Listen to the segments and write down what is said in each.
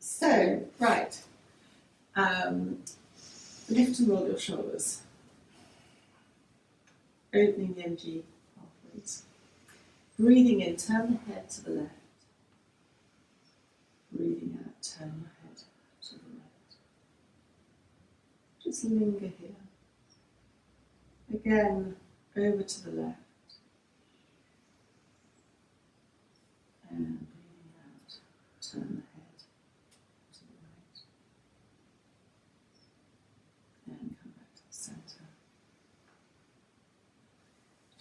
So, right. Lift and roll your shoulders. Opening the energy pathways. Breathing in, turn the head to the left. Breathing out, turn the head to the right. Just linger here. Again, over to the left. And breathing out, turn the head to the right. And come back to the centre.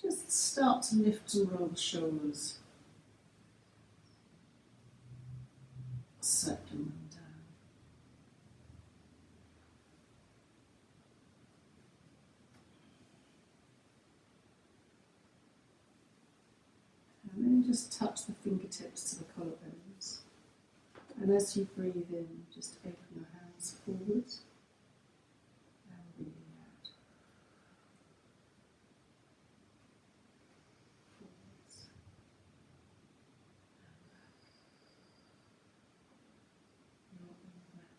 Just start to lift and roll the shoulders. Circling them down. And then just touch the fingertips to the collarbones. And as you breathe in, just open your hands forward and breathing out. Forwards and back. Your in-breath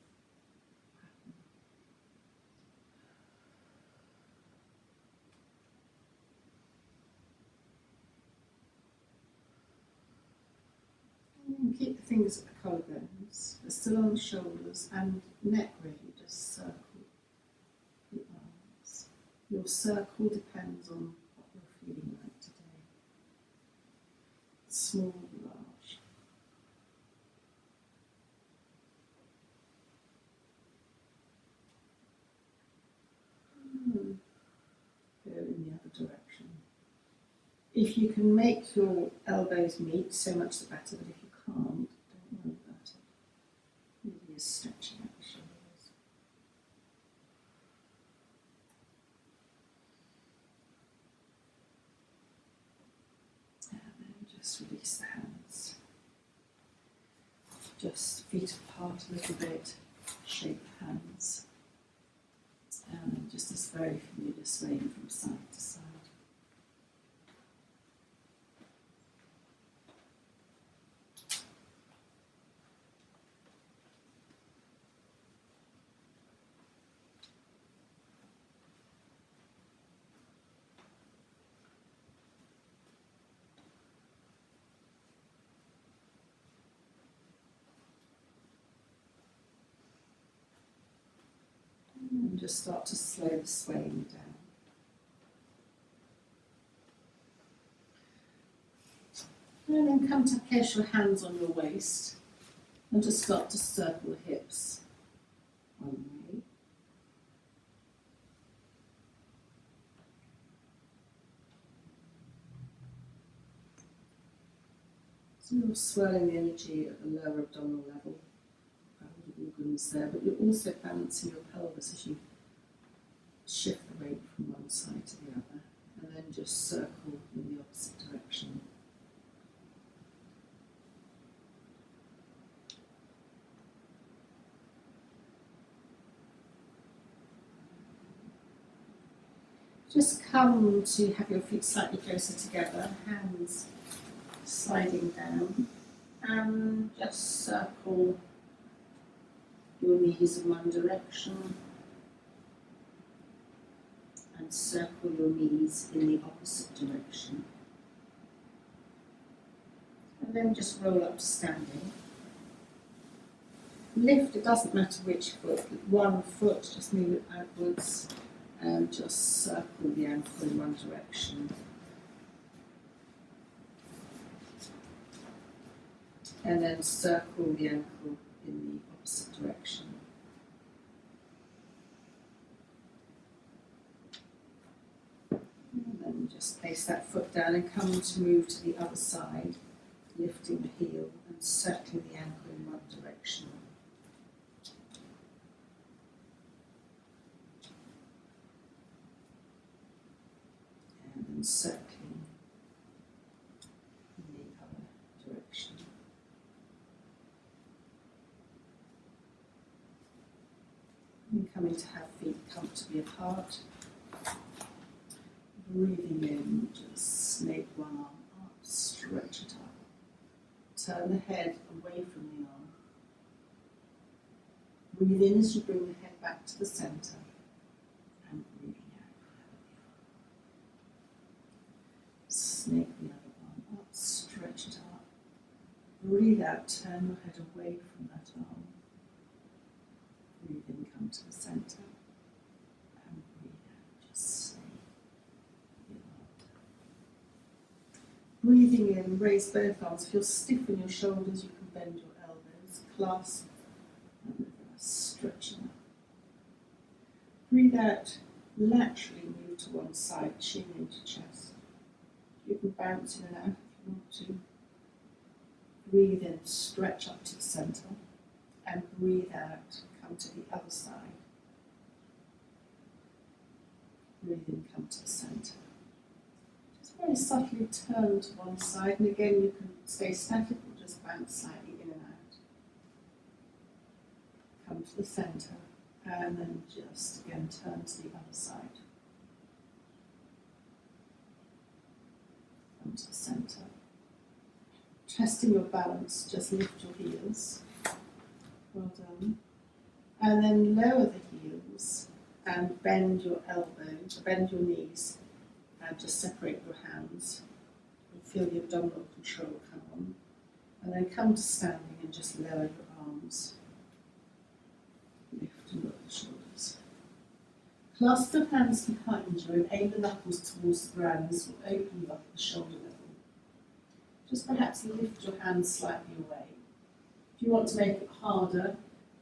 pattern. And keep the fingers at the collarbones, but still on the shoulders and neck really, just circle the arms. Your circle depends on what you're feeling like today. Small, large. Go in the other direction. If you can make your elbows meet, so much the better, but if you can't, don't worry about it. Maybe you're stretching out the shoulders. And then just release the hands. Just feet apart a little bit, shape the hands. And then just this very familiar swaying from side to side. And just start to slow the swaying down. And then come to place your hands on your waist and just start to circle the hips one way. So you're swirling the energy at the lower abdominal level. Organs there, but you're also balancing your pelvis as you shift the weight from one side to the other, and then just circle in the opposite direction. Just come to have your feet slightly closer together, hands sliding down, and just circle your knees in one direction and circle your knees in the opposite direction. And then just roll up to standing. Lift, it doesn't matter which foot, one foot, just move it outwards and just circle the ankle in one direction. And then circle the ankle in the opposite direction. And then just place that foot down and come to move to the other side, lifting the heel and circling the ankle in one direction. And then circling in the other direction. And coming to have feet comfortably apart. Breathing in, just snake one arm up, stretch it up. Turn the head away from the arm. Breathe in as you bring the head back to the centre, and breathing out. Snake the other arm up, stretch it up. Breathe out, turn your head away from that arm. Breathe in, come to the centre, and breathe out, just say the arm. Breathing in, raise both arms. If you're stiff in your shoulders, you can bend your elbows, clasp, and reverse, stretching up. Breathe out, laterally move to one side, chin into chest. You can bounce in and out if you want to. Breathe in, stretch up to the centre, and breathe out, come to the other side. Breathe in, come to the centre. Just very subtly turn to one side, and again you can stay static or just bounce slightly in and out. Come to the centre, and then just again turn to the other side. Come to the centre. Testing your balance, just lift your heels. Well done. And then lower the heels and bend your elbows, bend your knees, and just separate your hands. And feel the abdominal control come on. And then come to standing and just lower your arms. Lift and lower the shoulders. Clasp your hands behind you and aim the knuckles towards the ground. This will open you up at the shoulder level. Just perhaps lift your hands slightly away. If you want to make it harder,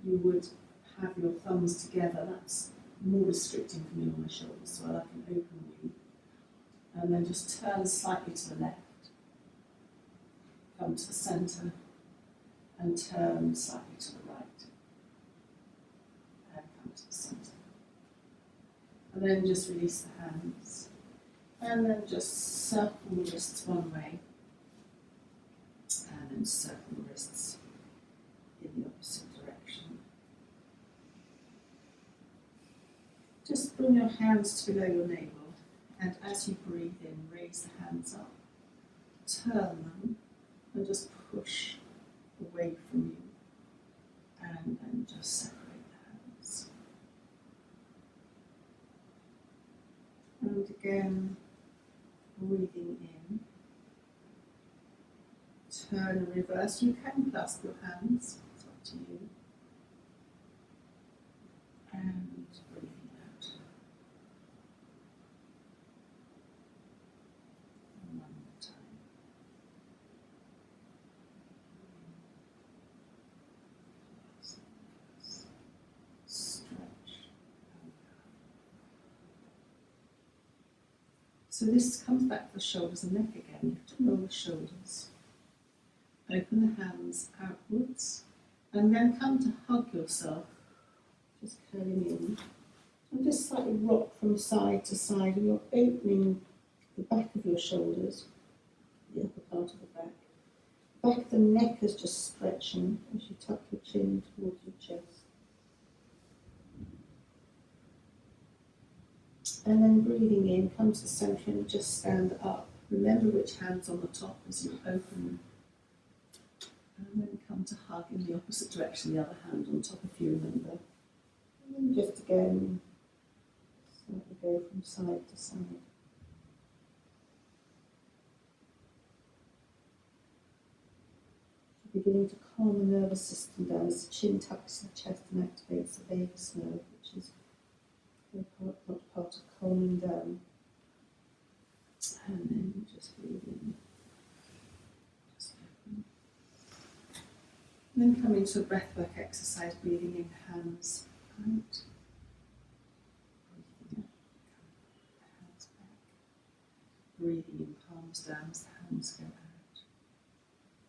you would have your thumbs together. That's more restricting for me on my shoulders, so I like an open view. And then just turn slightly to the left. Come to the centre and turn slightly to the right. And come to the centre. And then just release the hands. And then just circle the wrists one way. And then circle the wrists in the opposite direction. Just bring your hands to below your navel, and as you breathe in, raise the hands up, turn them, and just push away from you, and then just separate the hands. And again, breathing in. Turn and reverse. You can clasp your hands, it's up to you. And breathing out. And one more time. Stretch. So this comes back to the shoulders and neck again. You have to roll the shoulders. Open the hands outwards, and then come to hug yourself, just curling in, and just slightly rock from side to side, and you're opening the back of your shoulders, the upper part of the back. Back of the neck is just stretching as you tuck your chin towards your chest. And then breathing in, come to the centre and just stand up. Remember which hand's on the top as you open. And then come to hug in the opposite direction, the other hand on top if you remember. And then just again, slightly go from side to side. Beginning to calm the nervous system down as the chin tucks in the chest and activates the vagus nerve, which is not part of calming down. And then just breathe in. And then come into a breathwork exercise, breathing in, hands out. Breathing out, hands back. Breathing in, palms down as the hands go out.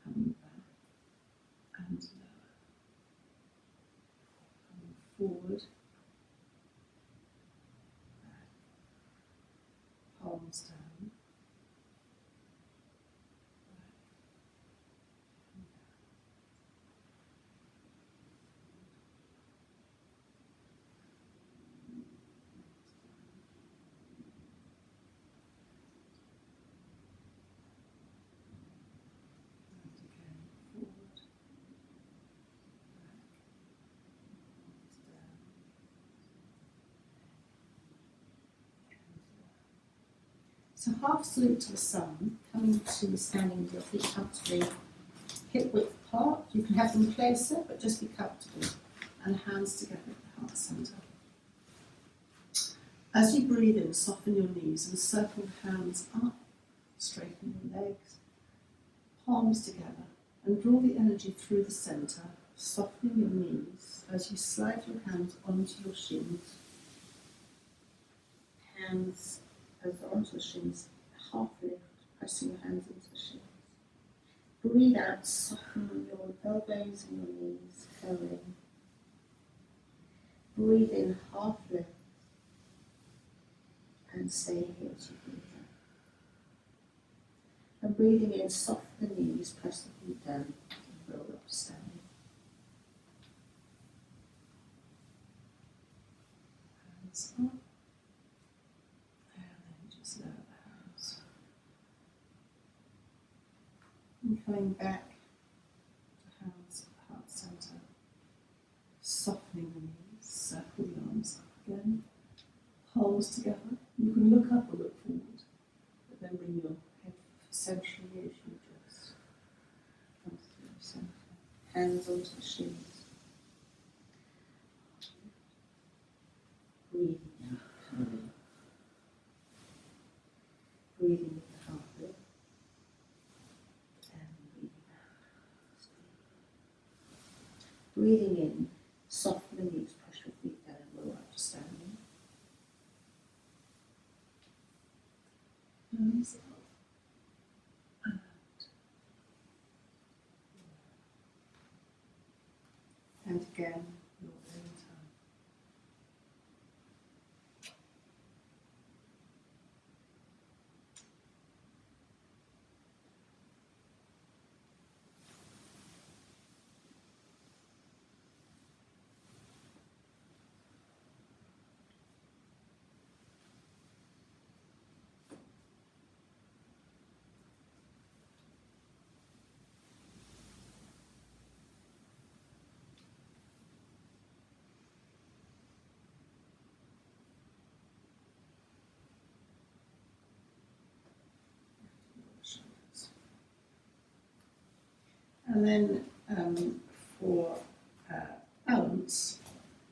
Coming back and lower. Coming forward. Back. Palms down. So half salute to the sun, coming to standing with your feet comfortably, hip width apart. You can have them closer, but just be comfortable. And hands together at the heart centre. As you breathe in, soften your knees and circle the hands up, straighten your legs, palms together, and draw the energy through the centre, softening your knees as you slide your hands onto your shins. Hands onto the shins, half lift, pressing your hands into the shins. Breathe out, soften your elbows and your knees, curling. Breathe in, half lift, and stay here as you breathe out. And breathing in, soften the knees, press the feet down, and roll up to standing. Hands up, and then just lower the hands. And coming back, the hands at the heart centre, softening the knees. Circle the arms up again, palms together. You can look up or look forward, but then bring your head centrally as you just come through the centre. Hands onto the shins. Breathing out, curling. Breathing with the half lift. And breathing out. Breathing in, soften the knees. Your feet down, roll up to standing. Hands up. And again, your own time. And then for balance,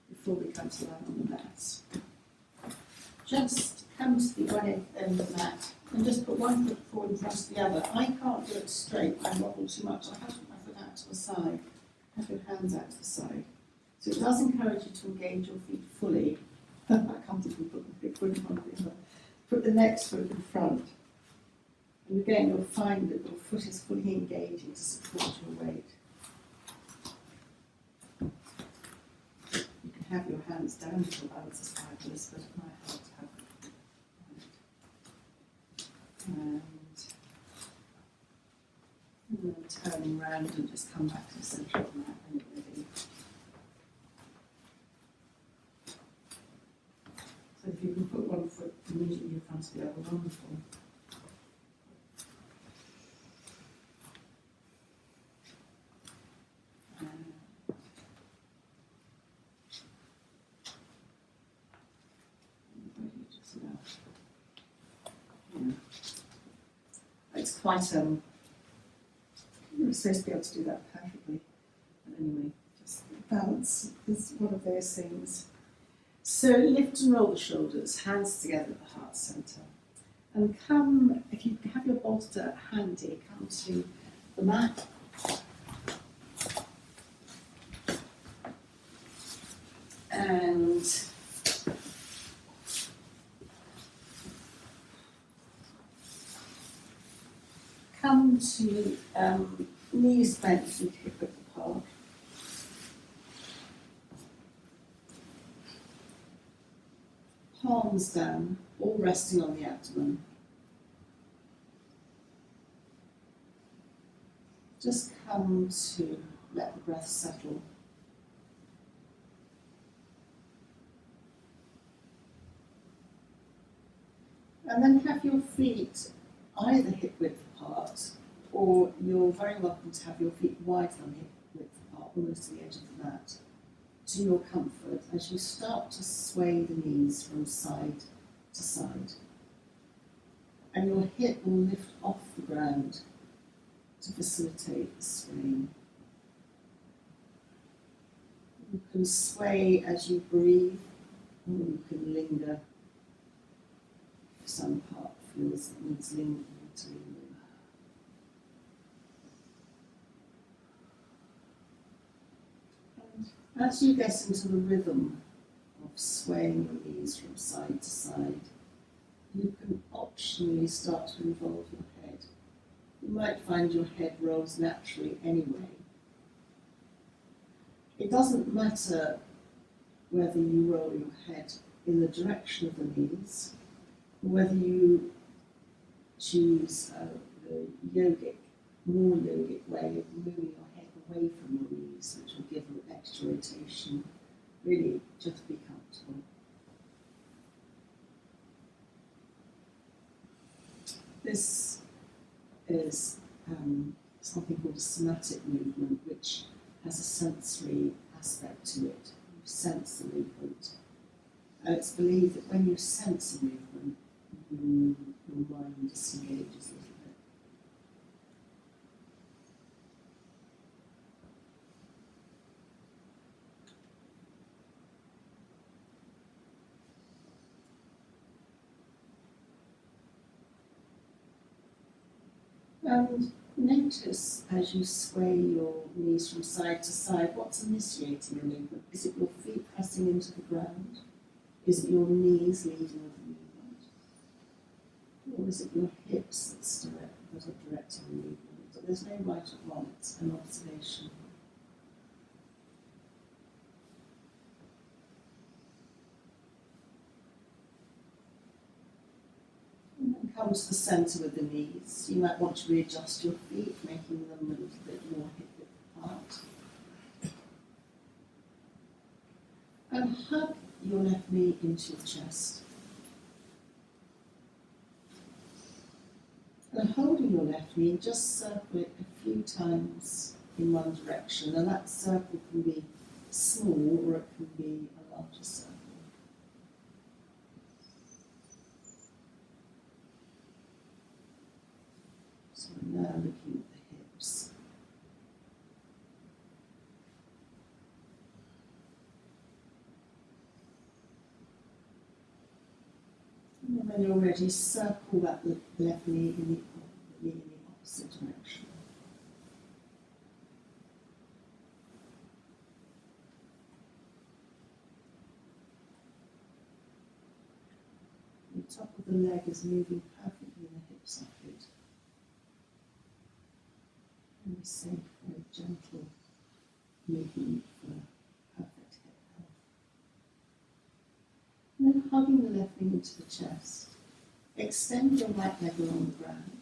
before we come to lie on the mat, just come to the one end of the mat and just put one foot forward in front of the other. I can't do it straight, I wobble too much. I have to put my foot out to the side, have your hands out to the side. So it does encourage you to engage your feet fully. I can't even put the big foot in front of the other. Put the next foot in front. And again, you'll find that your foot is fully engaging to support your weight. You can have your hands down if your balance is fabulous, but it might help to have it. And then turning round and just come back to the centre of the mat when you're ready. So if you can put one foot immediately in front of the other, wonderful. It's quite, you're supposed to be able to do that perfectly. But anyway, just balance is one of those things. So lift and roll the shoulders, hands together at the heart centre. And come, if you have your bolster handy, come to the mat. And come to knees bent and hip width apart. Palms down, all resting on the abdomen. Just come to let the breath settle. And then have your feet either hip width apart, or you're very welcome to have your feet wider than hip width apart, almost to the edge of the mat, to your comfort as you start to sway the knees from side to side. and your hip will lift off the ground to facilitate the swaying. You can sway as you breathe, or you can linger if some part feels it needs lingering to linger. And as you get into the rhythm of swaying your knees from side to side, you can optionally start to involve your head. You might find your head rolls naturally anyway. It doesn't matter whether you roll your head in the direction of the knees, or whether you choose the more yogic way of moving your head away from your knees, which will give an extra rotation. Really, just be comfortable. This is something called a somatic movement, which has a sensory aspect to it. You sense the movement. And it's believed that when you sense a movement, your mind disengages a little bit. And notice as you sway your knees from side to side, what's initiating your movement? Is it your feet pressing into the ground? Is it your knees leading the movement? Or is it your hips that are directing the movement? But there's no right or wrong, it's an observation. And then come to the centre with the knees. You might want to readjust your feet, making them a little bit more hip-width apart. And hug your left knee into your chest. And holding your left knee, just circle it a few times in one direction. And that circle can be small or it can be a larger circle. So we're now looking at the hips. And when you're ready, circle that left knee in the opposite direction. The top of the leg is moving perfectly in the hip socket. Very safe, very gentle movement for perfect hip health. And then hugging the left knee into the chest. Extend your right leg along the ground.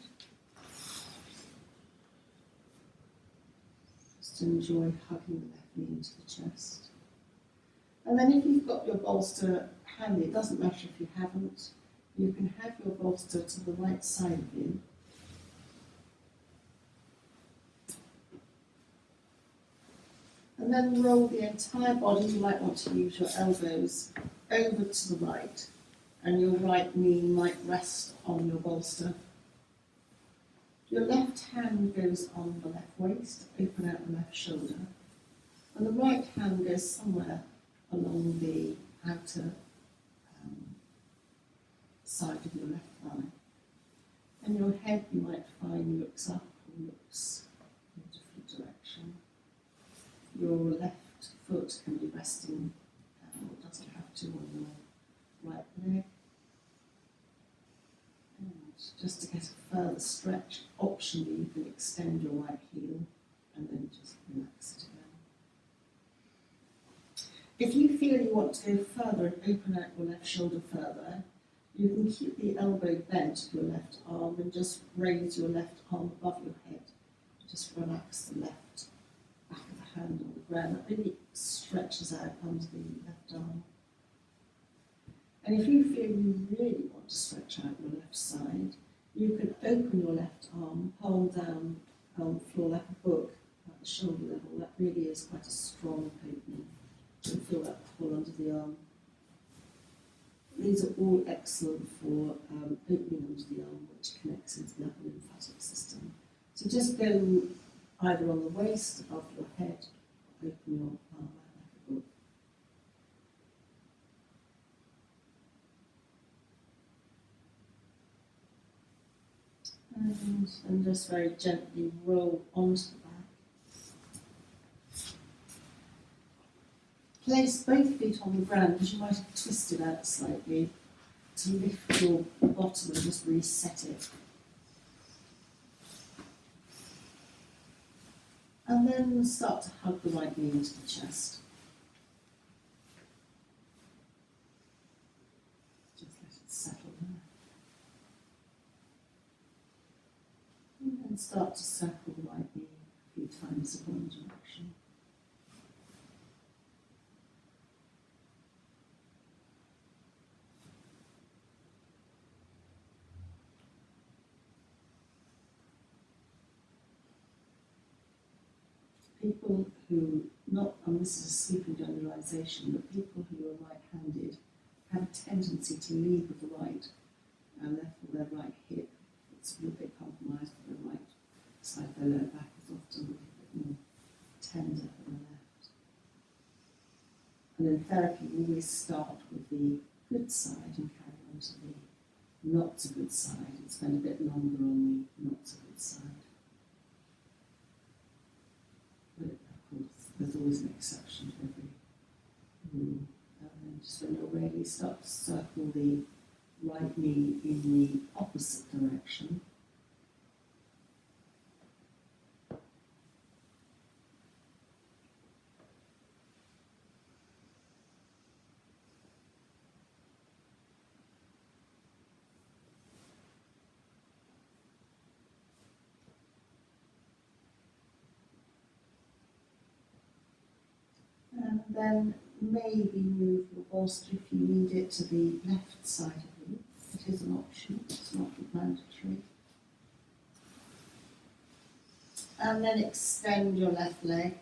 Just enjoy hugging the left knee into the chest. And then if you've got your bolster handy, it doesn't matter if you haven't, you can have your bolster to the right side of you. And then roll the entire body. You might want to use your elbows over to the right, and your right knee might rest on your bolster. Your left hand goes on the left waist, open out the left shoulder, and the right hand goes somewhere along the outer side of your left thigh. And your head, you might find, looks up or looks in a different direction. Your left foot can be resting, or doesn't have to, on your right leg. And just to get a further stretch, optionally you can extend your right heel and then just relax it again. If you feel you want to go further and open out your left shoulder further, you can keep the elbow bent of your left arm and just raise your left arm above your head. Just relax the left back of the hand on the ground. That really stretches out under the left arm. And if you feel you really want to stretch out your left side, you can open your left arm, palm down on the floor like a book at the shoulder level. That really is quite a strong opening. You can feel that pull under the arm. these are all excellent for opening under the arm, which connects into the upper lymphatic system. So just go either on the waist, above your head, open your arm out like a book. And just very gently roll onto the back. Place both feet on the ground, because you might have twisted out slightly, to lift your bottom and just reset it. And then start to hug the right knee into the chest. Just let it settle there. And then start to circle the right knee a few times in one direction. People who, and this is a sleeping generalisation, but people who are right-handed have a tendency to lead with the right, and therefore their right hip is a little bit compromised, but the right side of their lower back is often a little bit more tender than the left. And in therapy, we always start with the good side and carry on to the not so good side, and spend a bit longer on the not so good side. But of course, there's always an exception to every rule. And then just when you're ready, start to circle the right knee in the opposite direction. And then maybe move your bolster if you need it to the left side of you. It is an option, it's not mandatory. And then extend your left leg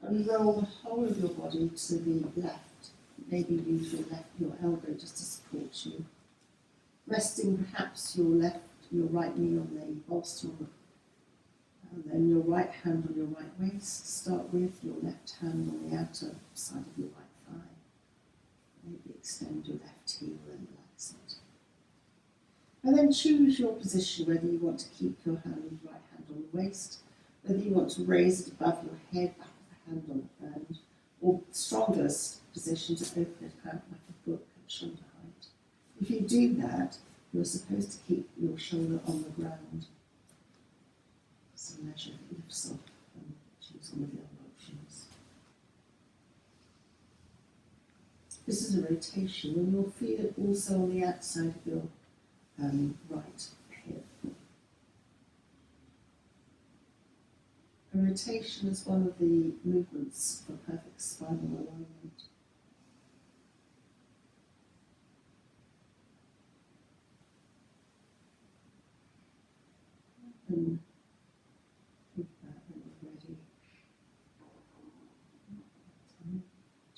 and roll the whole of your body to the left. Maybe use your elbow just to support you. Resting perhaps your right knee on the bolster, and then your right hand on your right waist. Start with your left hand on the outer side of your right thigh. Maybe extend your left heel and relax it. And then choose your position, whether you want to keep your right hand on the waist, whether you want to raise it above your head, back of the hand on the hand, or strongest position to open it out like a book at shoulder height. If you do that, you're supposed to keep your shoulder on the ground. So measure if it lifts off and choose one of the other options. This is a rotation, and you'll feel it also on the outside of your right hip. A rotation is one of the movements for perfect spinal alignment. And think about when you're ready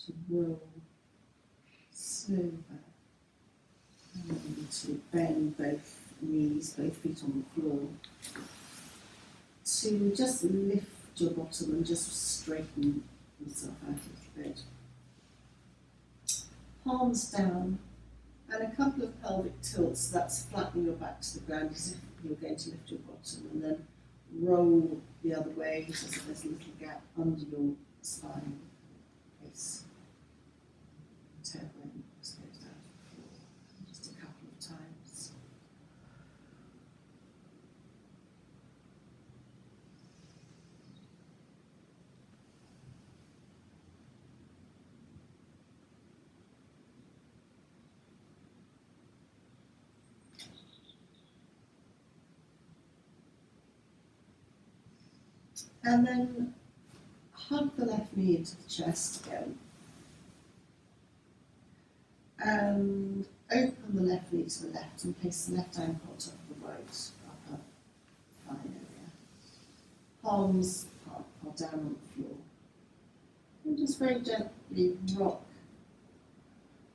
to roll slow back and to bend both knees, both feet on the floor, to just lift your bottom and just straighten yourself out a little bit. Palms down, and a couple of pelvic tilts, that's flattening your back to the ground as if you're going to lift your bottom, and then roll the other way so that there's a little gap under your spine. Place tailbone just goes down to the floor. Just a couple of times. And then hug the left knee into the chest again. And open the left knee to the left and place the left ankle on top of the right upper thigh area. Palms are down on the floor. And just very gently rock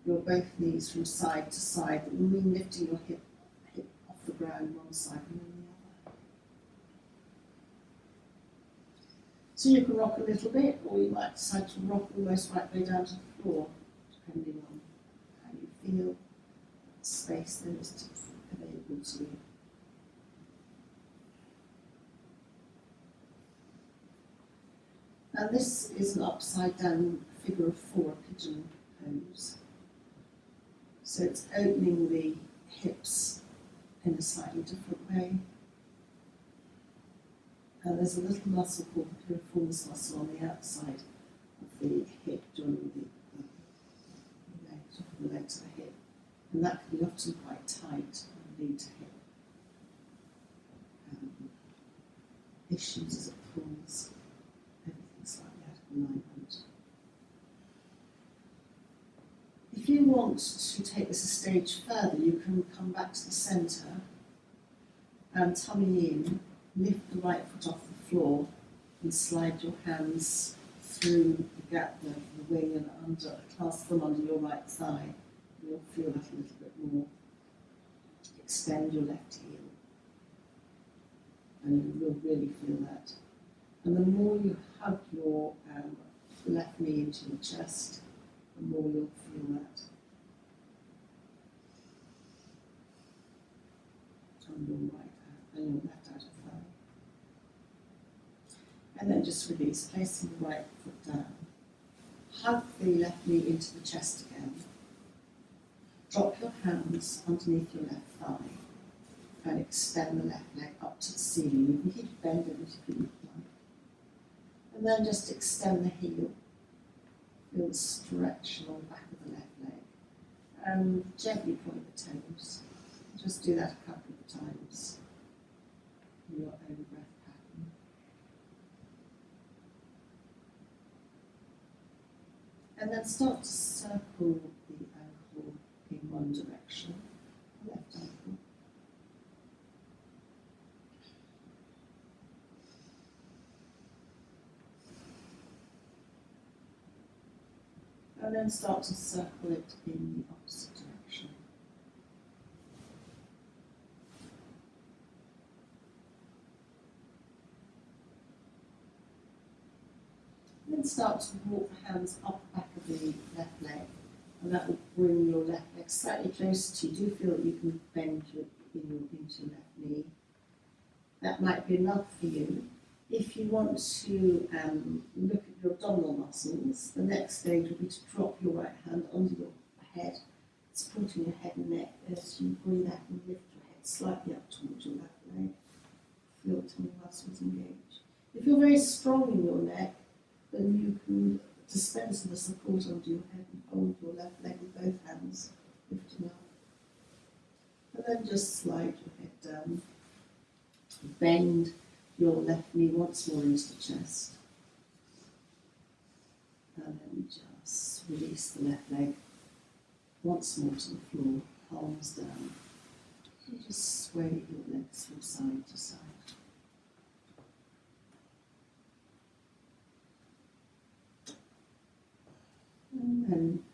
your both knees from side to side, but mean lifting your hip off the ground one side and then the other. So you can rock a little bit, or you might decide to rock almost right way down to the floor, depending on how you feel, the space there is available to you. And this is an upside down figure of four, pigeon pose. So it's opening the hips in a slightly different way. And there's a little muscle called the piriformis muscle on the outside of the hip, joining the leg, top of the leg to the hip. And that can be often quite tight and lead to hip issues as it pulls everything slightly out of alignment. If you want to take this a stage further, you can come back to the centre and tummy in, lift the right foot off the floor and slide your hands through the gap there from the wing and under, clasp them under your right thigh. You'll feel that a little bit more. Extend your left heel. And you will really feel that. And the more you hug your left knee into your chest, the more you'll feel that. On your right hand and your left outer thigh. And then just release, placing the right foot down. Hug the left knee into the chest again. Drop your hands underneath your left thigh and extend the left leg up to the ceiling. You can keep it bended if you like. And then just extend the heel. Feel the stretch along the back of the left leg. And gently point the toes. Just do that a couple of times in your own breath pattern. And then start to circle the ankle in one direction, the left ankle. And then start to circle it in the opposite direction. And then start to walk the hands up the back of the left leg, and that will bring your left leg slightly closer to you. Do feel that you can bend into your left knee. That might be enough for you. If you want to look at your abdominal muscles, the next stage will be to drop your right hand under your head, supporting your head and neck as you breathe out and lift your head slightly up towards your left leg. Feel tummy muscles engage. If you're very strong in your neck, then you can dispense with the support under your head and hold your left leg with both hands, lifting up. And then just slide your head down. Bend your left knee once more into the chest. And then just release the left leg once more to the floor, palms down. You just sway your legs from side to side. And then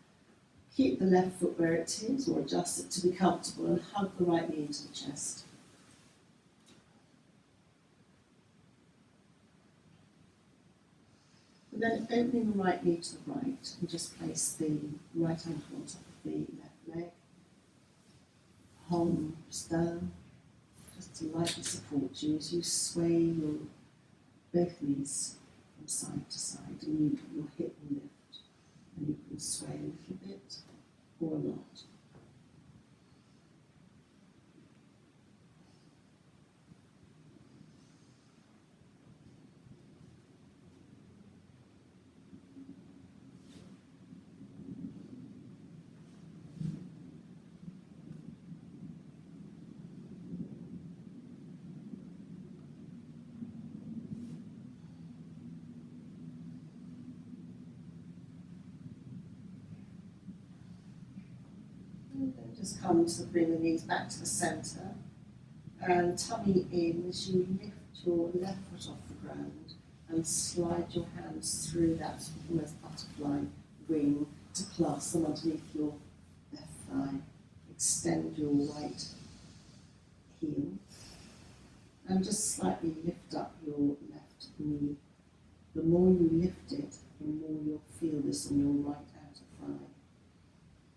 keep the left foot where it is, or adjust it to be comfortable, and hug the right knee into the chest. And then opening the right knee to the right, and just place the right ankle on top of the left leg. Palms down, just to lightly support you as you sway your both knees from side to side, and your hip will lift. And you can sway a little bit or not. And then just come to bring the knees back to the centre and tummy in as you lift your left foot off the ground and slide your hands through that almost butterfly wing to clasp them underneath your thigh. Extend your right heel. And just slightly lift up your left knee. The more you lift it, the more you'll feel this on your right outer thigh.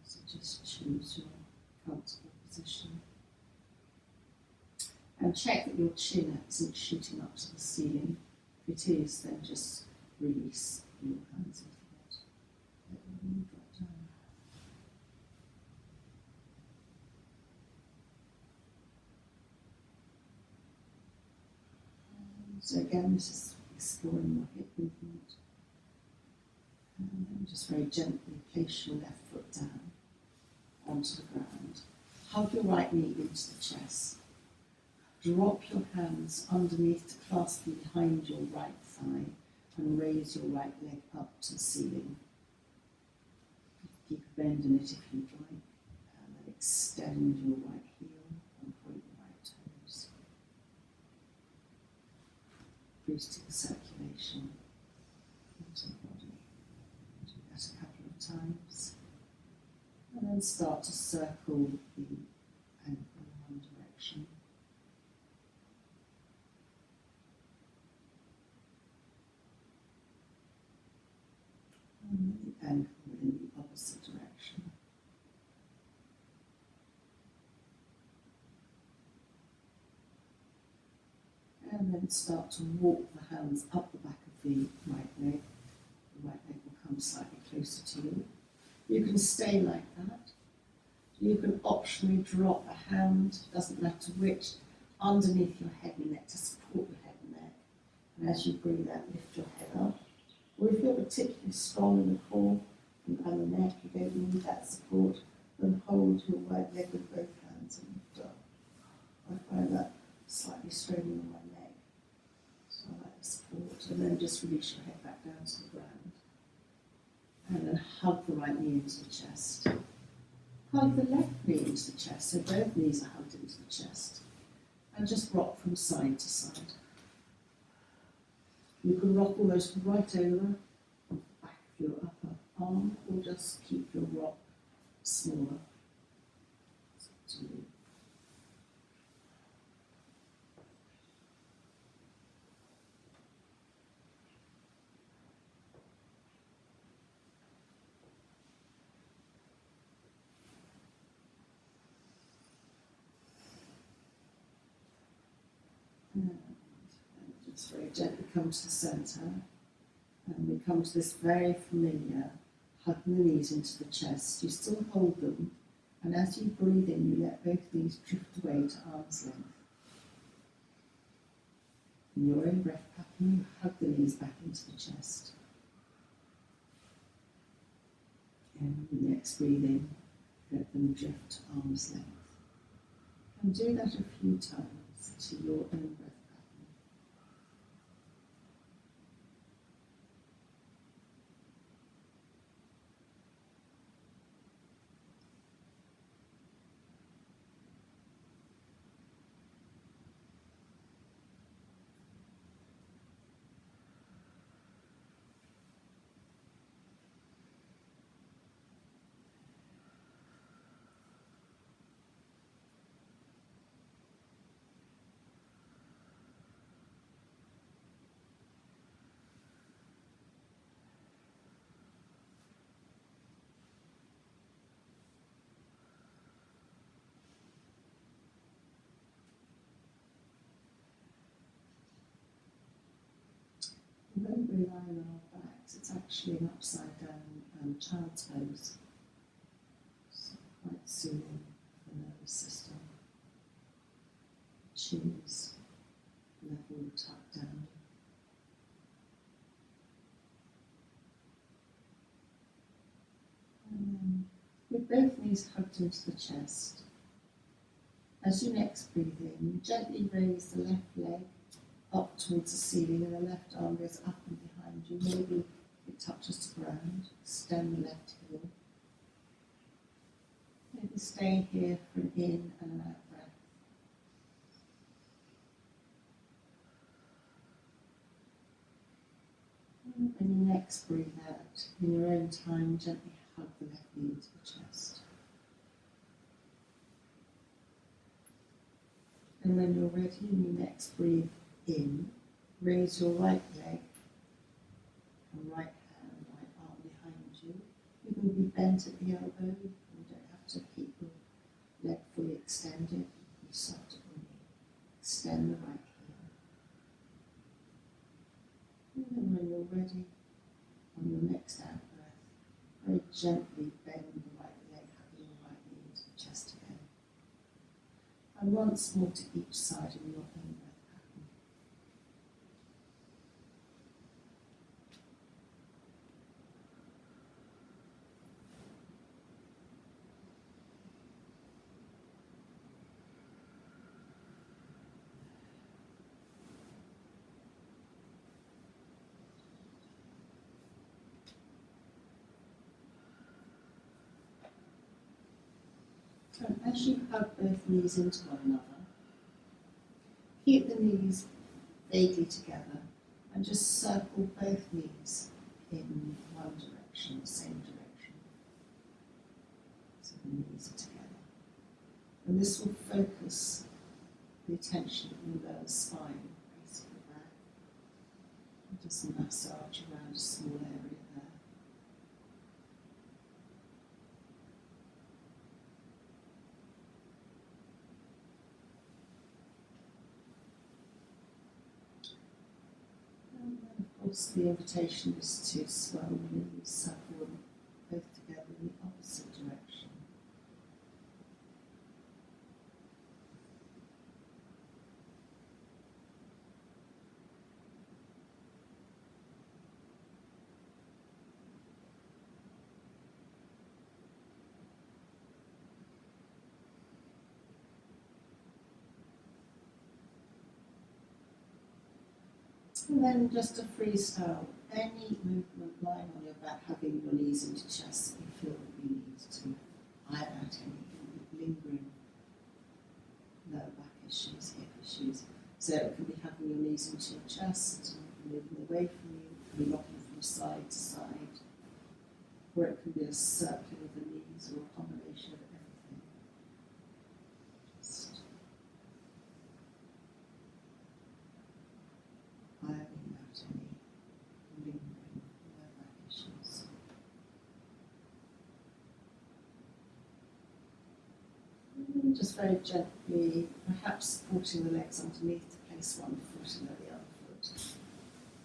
So just choose your comfortable position. And check that your chin isn't shooting up to the ceiling. If it is, then just release your hands into it. Let your knee drop down. So again, this is exploring your hip movement. And then just very gently place your left foot down onto the ground. Hug your right knee into the chest. Drop your hands underneath to clasp them behind your right thigh and raise your right leg up to the ceiling. Keep a bend in it if you'd like. And then extend your right heel and point your right toes. Boosting circulation into the body. Do that a couple of times. And then start to circle the ankle in one direction. And the ankle in the opposite direction. And then start to walk the hands up the back of the right leg. The right leg will come slightly closer to you. You can stay like that. You can optionally drop a hand, doesn't matter which, underneath your head and neck to support your head and neck. And as you breathe out, lift your head up. Or if you're particularly strong in the core and the neck, you don't need that support, then hold your right leg with both hands and lift up. I find that slightly straining on my neck. So I like the support. And then just release your head back down to the ground. And then hug the right knee into the chest. Hug the left knee into the chest, so both knees are hugged into the chest. And just rock from side to side. You can rock almost right over the back of your upper arm, or just keep your rock smaller. It's up to you. And just very gently come to the centre, and we come to this very familiar hugging the knees into the chest. You still hold them, and as you breathe in, you let both knees drift away to arm's length. In your own breath pattern, you hug the knees back into the chest. And the next breathe in, let them drift to arm's length. And do that a few times to your own breath pattern. When we lie on our backs, it's actually an upside down child's pose. So quite soothing for the nervous system. Chin is level, tucked down. And then with both knees hugged into the chest. As you next breathe in, gently raise the left leg up towards the ceiling, and the left arm goes up and behind you. Maybe it touches the ground. Extend the left heel. Maybe stay here for an in and an out breath. And your next breathe out. In your own time, gently hug the left knee into the chest. And when you're ready and you next breathe in, raise your right leg and right hand, right arm behind you. You can be bent at the elbow. You don't have to keep your leg fully extended. You start at the knee. Extend the right heel. And then when you're ready, on your next out breath, very gently bend the right leg, hugging the right knee into the chest again. And once more to each side in your own breath pattern. So as you hug both knees into one another, keep the knees vaguely together and just circle both knees in one direction, the same direction. So the knees are together. And this will focus the attention in the lower spine, basically back. And just massage around a small area there. And then, of course, the invitation is to swell the knees, circle them both together in the opposite direction. And then just a freestyle, any movement lying on your back, hugging your knees into chest, you feel that you need to iron out any lingering lower back issues, hip issues. So it can be hugging your knees into your chest, moving away from you, it can be rocking from side to side, or it can be a circling of the knees or a combination of everything. Just ironing out any lingering lower back issues. And just very gently, perhaps supporting the legs underneath to place one foot and then the other foot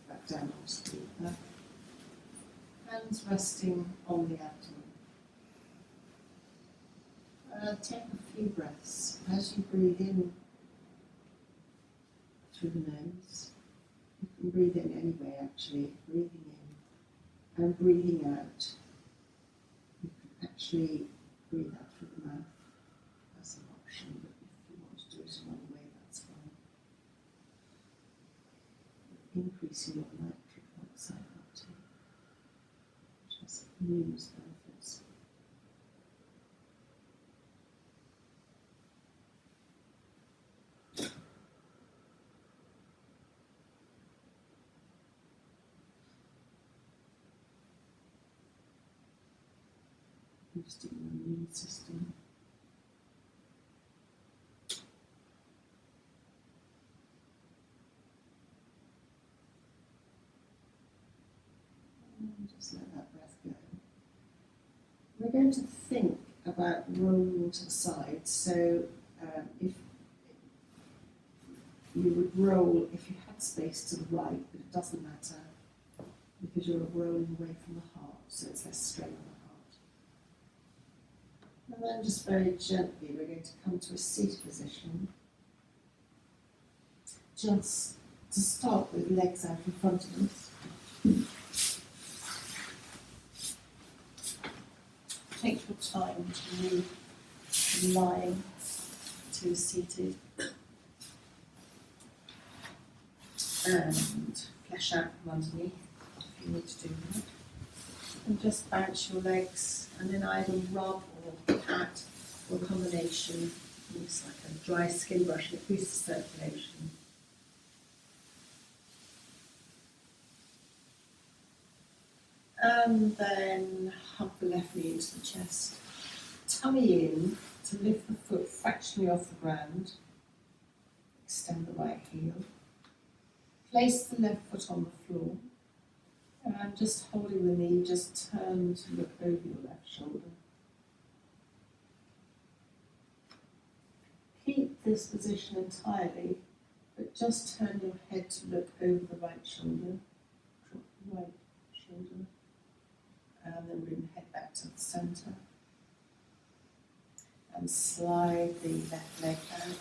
back down onto the earth. Hands resting on the abdomen. Take a few breaths. As you breathe in through the nose, you can breathe in anyway actually, breathing in and breathing out. You can actually breathe out through the mouth as an option, but if you want to do it another way, that's fine. Increasing your nitric oxide uptake, which has numerous benefits. Boosting the immune system. And just let that breath go. We're going to think about rolling to the side. So if you would roll, if you had space to the right, but it doesn't matter because you're rolling away from the heart, so it's less strain on the heart. And then just very gently, we're going to come to a seated position. Just to start with, legs out in front of us. Take your time to move from lying to seated. And flesh out from underneath if you need to do that. And just bounce your legs and then either rub or pat or a combination. It's like a dry skin brush, it boosts the circulation. And then hug the left knee into the chest. Tummy in to lift the foot fractionally off the ground. extend the right heel. Place the left foot on the floor. And just holding the knee, just turn to look over your left shoulder. Keep this position entirely, but just turn your head to look over the right shoulder. Drop the right shoulder. And then bring the head back to the centre. And slide the left leg out.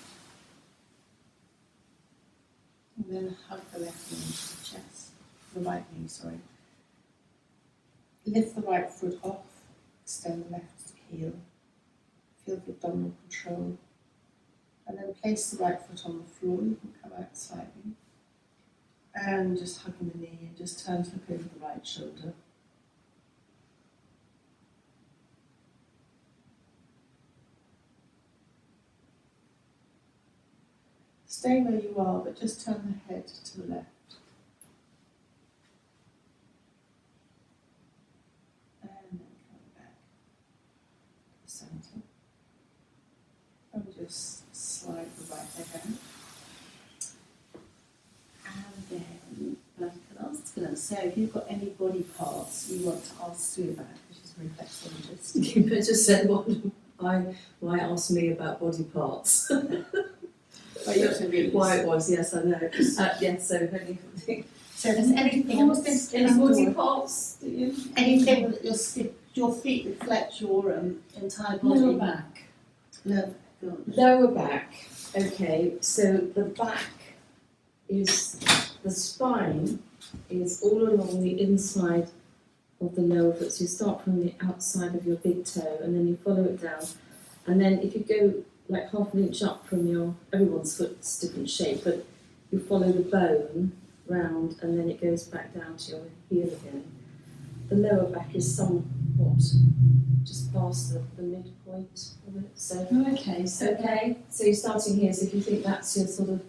And then hug the left knee into the chest. The right knee, sorry. Lift the right foot off, extend the left heel. Feel the abdominal control. And then place the right foot on the floor. You can come out slightly. And just hugging the knee and just turn to look over the right shoulder. Stay where you are, but just turn the head to the left. And then come back to the centre. And just slide the right leg out. And then, I was going to say, if you've got any body parts you want to ask Sue about, because she's a reflexologist. You just said, why ask me about body parts? But you're also really Why it was, yes, I know. Yes, so anything. So if there's anything else, Any body parts? Do you? anything that your feet reflect your entire body. Lower back. Lower back. Okay, so the back is, the spine is all along the inside of the lower foot. So you start from the outside of your big toe and then you follow it down. And then if you go like half an inch up from everyone's foot's different shape, but you follow the bone round and then it goes back down to your heel again. The lower back is somewhat just past the midpoint of it. So Okay, so okay, so you're starting here, so if you think that's your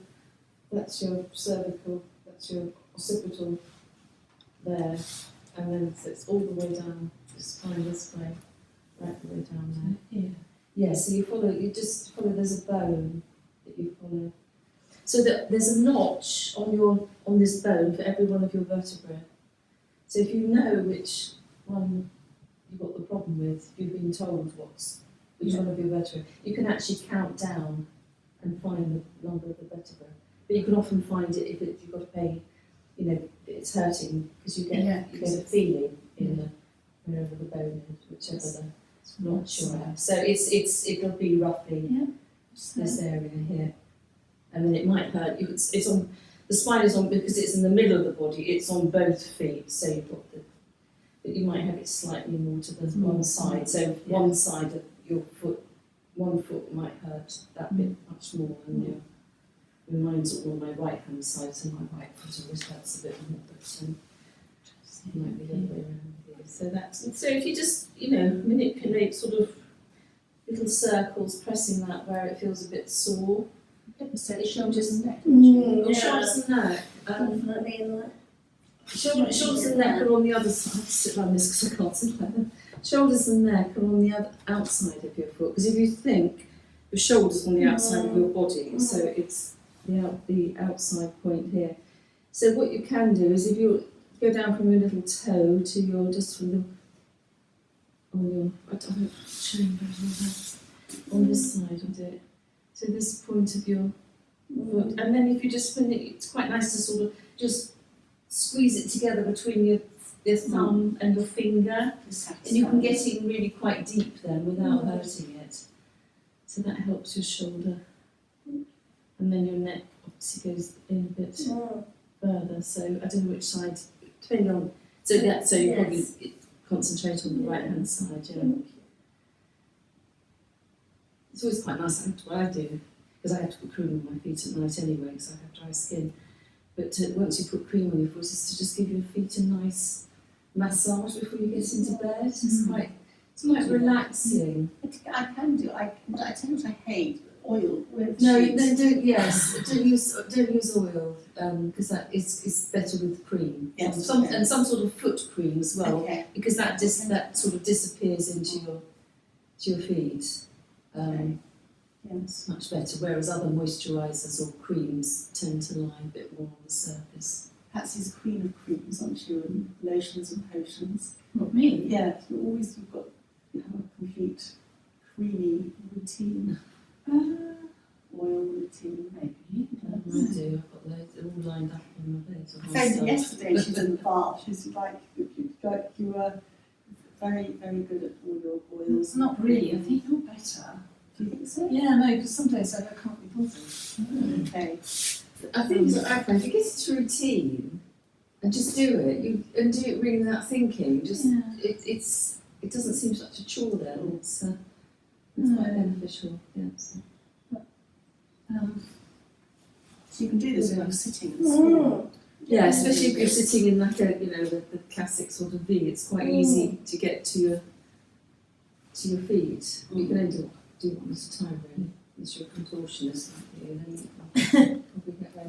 that's your cervical, that's your occipital there, and then so it's all the way down the spine this way, right the way down there. yeah. Yeah, so you just follow, there's a bone that you follow. So that there's a notch on this bone for every one of your vertebrae. So if you know which one you've got the problem with, you've been told which one of your vertebrae, you can actually count down and find the number of the vertebrae. But you can often find it if you've got a pain, it's hurting, because you get a feeling in wherever the bone is, whichever the notch you're at. So it'll be roughly this area here. And then it might hurt. It's on, the spine is on, because it's in the middle of the body, it's on both feet, so you've got but you might have it slightly more to the one side. So one side of your foot, one foot might hurt that bit much more than mine's all on my right hand side, so my right foot always hurts a bit more, but it might be the other way around here. So if you just, manipulate sort of little circles, pressing that where it feels a bit sore. Shoulders and neck. Shoulders and neck. Shoulders and neck are on the other side. Sit like this because I can't sit like that. Shoulders and neck are on the other outside of your foot. Because if you think the shoulders on the outside of your body, so it's the outside point here. So what you can do is if you go down from your little toe to your I don't know, showing on this side of it. So this point of your foot, and then if you just spin it, it's quite nice to sort of just squeeze it together between your thumb and your finger, and you can get in really quite deep then without hurting it. So that helps your shoulder, and then your neck obviously goes in a bit further. So I don't know which side, depending on. So you probably concentrate on the right hand side. Yeah. It's always quite nice, what I do, because I have to put cream on my feet at night anyway, because I have dry skin. But once you put cream on your foot, it's to just give your feet a nice massage before you get into bed. It's quite relaxing. I can do. But I tell you what I hate: oil with No, sheets. don't use oil, because that is better with cream. Yes, And some sort of foot cream as well, Okay. because that sort of disappears into your feet. Yes. much better, whereas other moisturisers or creams tend to lie a bit more on the surface. Patsy's queen of creams, aren't you, and lotions and potions. Not me. Yeah, you've got a complete creamy routine, oil routine. Maybe. I do, I've got loads, they're all lined up on my bed. I found her yesterday, she's in the bath, she's like you were very, very good at all your oils. It's not really. I think you're better. Do you think so? Yeah, no, because some days I can't be bothered. Okay. I think what I find, if you get into a routine and just do it, and do it really without thinking, just Yeah. it doesn't seem such a chore then. It's quite beneficial. Yeah. So. So you can do this when you're sitting in school. Yeah, especially if you're sitting in like a, the classic sort of V, it's quite easy to get to your feet. You can only do one at a time really. Unless you're a contortionist like you, then you can probably get away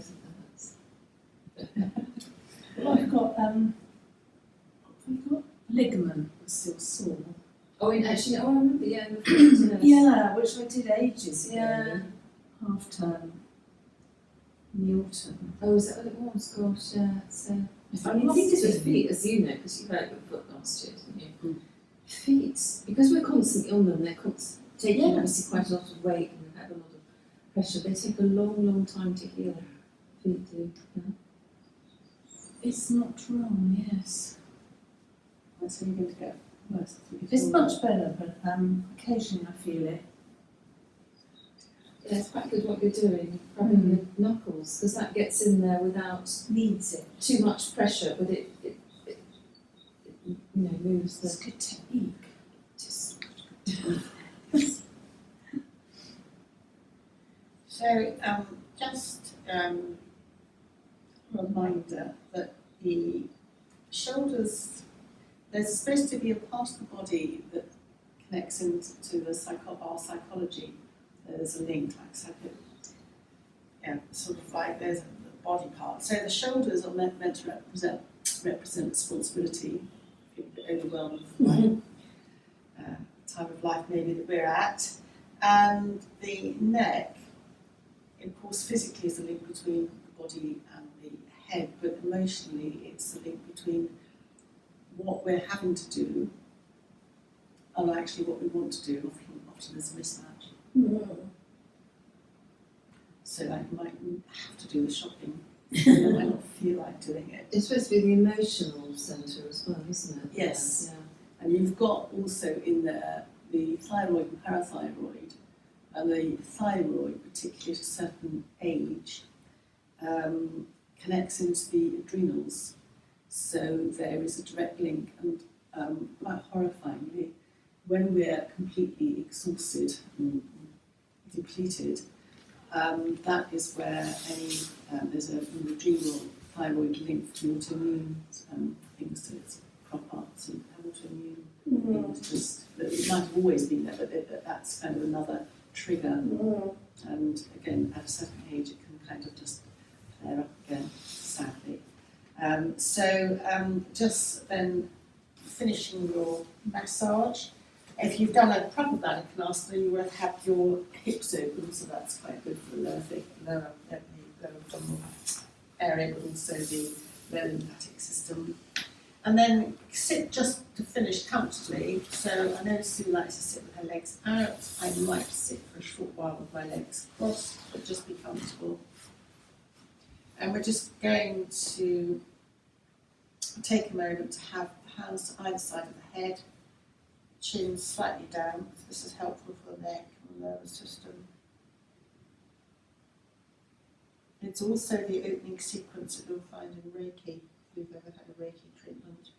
with that. Well, I've got ligament was still sore. Oh, and actually, I remember, in the first Yeah, which I did ages ago. Yeah. Half term. In the autumn. Oh, is that what it was? Gosh, yeah. So, If I mean, things with feet, as you know, because you hurt your foot last year, didn't you? Feet, because we're constantly on them, they're taking obviously quite a lot of weight and they've had a lot of pressure. They take a long, long time to heal. Feet do. Yeah. It's not wrong, yes. So you're going to get worse. It's much better, but occasionally I feel it. Yeah, it's quite good what you're doing, rubbing the knuckles, because that gets in there without Needs it. too much pressure, but it moves It's the. good technique. Just, So, just a reminder that the shoulders, there's supposed to be a part of the body that connects into our psychology. There's a link, sort of like there's a body part. So the shoulders are meant to represent responsibility. Feel a bit overwhelmed by time of life maybe that we're at, and the neck, of course, physically is a link between the body and the head, but emotionally it's a link between what we're having to do and actually what we want to do. Often there's a mismatch. So like you might have to do the shopping, you might not feel like doing it. it's supposed to be the emotional centre as well, isn't it? Yes. Yeah. And you've got also in there the thyroid and parathyroid, and the thyroid, particularly at a certain age, connects into the adrenals. So there is a direct link, and quite horrifyingly, when we're completely exhausted and depleted, that is where there's an adrenal thyroid link to autoimmune things that crop up, and autoimmune things. Just that it might have always been there, but that's kind of another trigger. And again, at a certain age, it can kind of just flare up again, sadly. Just then finishing your massage. If you've done a proper bladder canal, then you will have had your hips open, so that's quite good for the lower abdominal area, but also the lower lymphatic system. And then sit just to finish comfortably. So I know Sue likes to sit with her legs out. I like to sit for a short while with my legs crossed, but just be comfortable. And we're just going to take a moment to have the hands to either side of the head, chin slightly down. This is helpful for the neck and the nervous system. It's also the opening sequence that you'll find in Reiki, if you've ever had a Reiki treatment.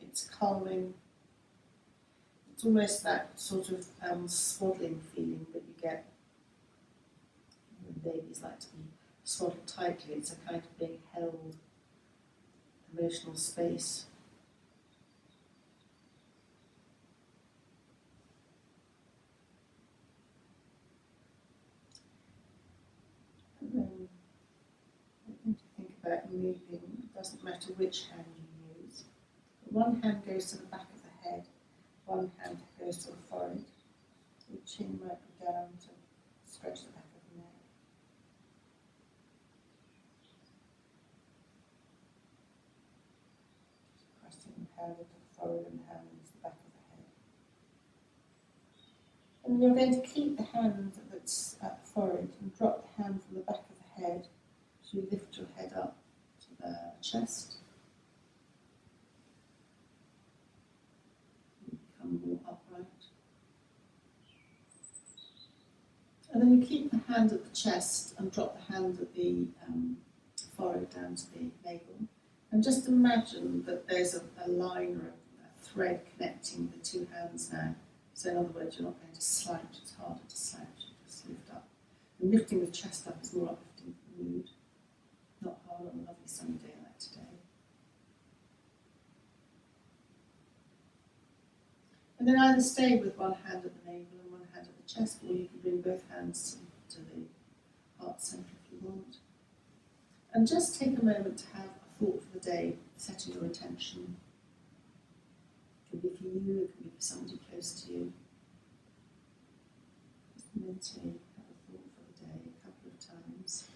It's calming. It's almost that sort of swaddling feeling that you get when babies like to be swaddled tightly. It's a kind of being held, emotional space. And then I think to think about moving, it doesn't matter which hand you use. But one hand goes to the back of the head, one hand goes to the forehead. chin might go down to stretch the back of the neck. Pressing the hand into the forehead and the hand into the back of the head. And you're going to keep the hand that's at the forehead and drop the hand from the back of the head as you lift your head up to the chest. And become more upright. And then you keep the hand at the chest and drop the hand at the forehead down to the navel. And just imagine that there's a line or a thread connecting the two hands now. So in other words, you're not going to slouch, it's harder to slouch, you just lift up. And lifting the chest up is more uplifting for the mood, not hard on a lovely sunny day like today. And then either stay with one hand at the navel and one hand at the chest, or you can bring both hands to the heart centre if you want. And just take a moment to have a thought for the day, setting your intention. It can be for you, it can be for somebody close to you. Just mentally have a thought for the day a couple of times.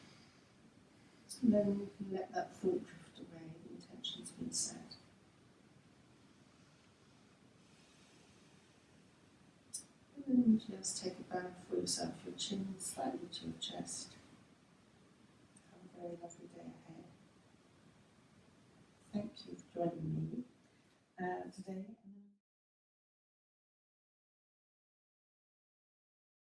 And then you can let that thought drift away, the intention's been set. And then just take a bow for yourself, your chin slightly to your chest. Have a very lovely day ahead. Thank you for joining me today.